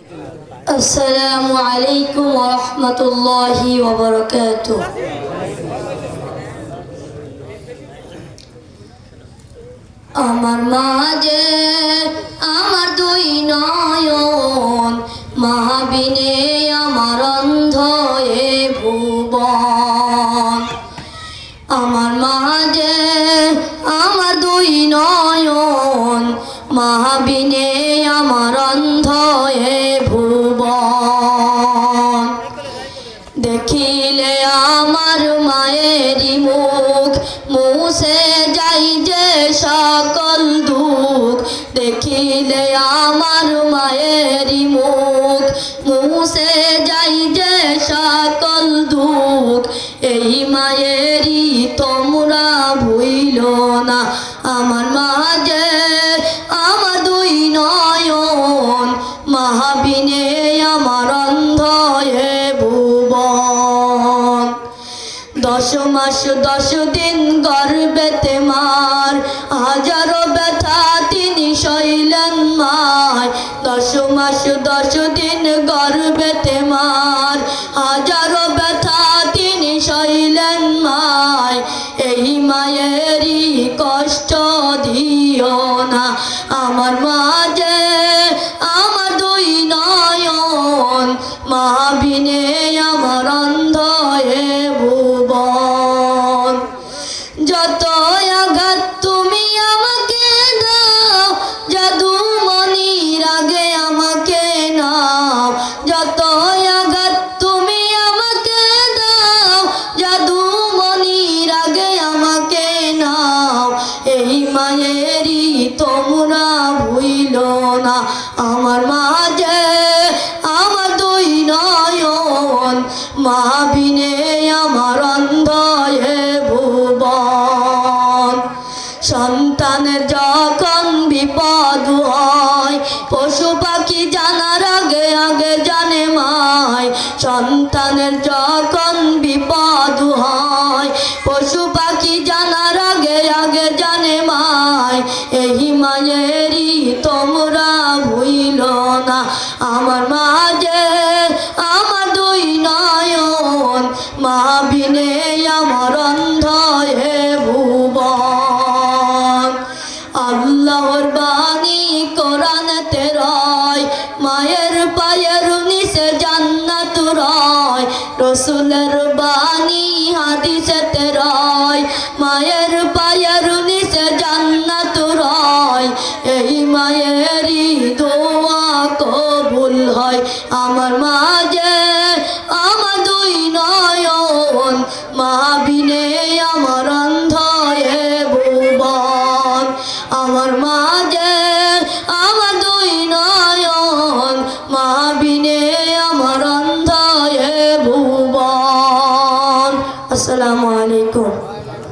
আসসালামু আলাইকুম ওয়া রাহমাতুল্লাহি ওয়া বারাকাতুহু। আমার মাঝে আমার দুই নয়ন, মাহবিনে আমার অন্ধ এ ভুবন। আমার মাঝে আমার দুই নয়ন, মাহবিনে আমার অন্ধ এ ভুবন। দেখিলে আমার মায়েরই মুখ, মুছে যাই যে সকল দুঃখ। দেখিলে আমার মায়েরই মুখ, মুছে যাই যে সকল দুঃখ। এই মায়েরই তোমরা ভুইল না, আমার মাঝে আমার দুই নয়ন, মাহবিনে আমার অন্ধ এ ভুবন। 10 মাস 10 দিন গর্ভেতে মার, হাজারো ব্যথা তিনি সইলেন মায়। 10 মাস 10 দিন গর্ভেতে মার, হাজারো ব্যথা তিনি সইলেন মায়। এই মায়েরই কষ্ট দিও না, আমার মাঝে আমার দুই নয়ন, মাহবিনে আমার অন্ধ এ ভুবন। যত আঘাত তুমি আমাকে দাও, জাদু মনির আগে আমাকে নাও। যত আঘাত তুমি আমাকে দাও, জাদু মনির আগে আমাকে নাও। এই মায়েরই তোমরা ভুইল না, আমার মাঝে আমার দুই নয়ন, মাহবিনে আমার অন্ধ এ ভুবন। সন্তানের যখন বিপদ হয়, পশু পাখি জানার আগে আগে জানে মায়। সন্তানের যখন বিপদ হয়, পশু পাখি জানার আগে আগে জানে মায়। এই মায়েরই তোমরা ভুইল না, আমার মাঝে আমার দুই নয়ন, মাহবিনে আমার অন্ধ এ ভুবন। আল্লাহর বাণী কোরআনেতে রয়, মায়ের পায়ের নিচে জান্নাত রয়। রসুলের বাণী হাদিসেতে রয়, মায়ের পায়ের নিচে জান্নাত রয়। এই মায়েরই দোয়া কবুল হয়, আমার মাঝে আমার দুই নয়ন, মাহবিনে আমার অন্ধ এ ভুবন। আমার মাঝে আমার দুই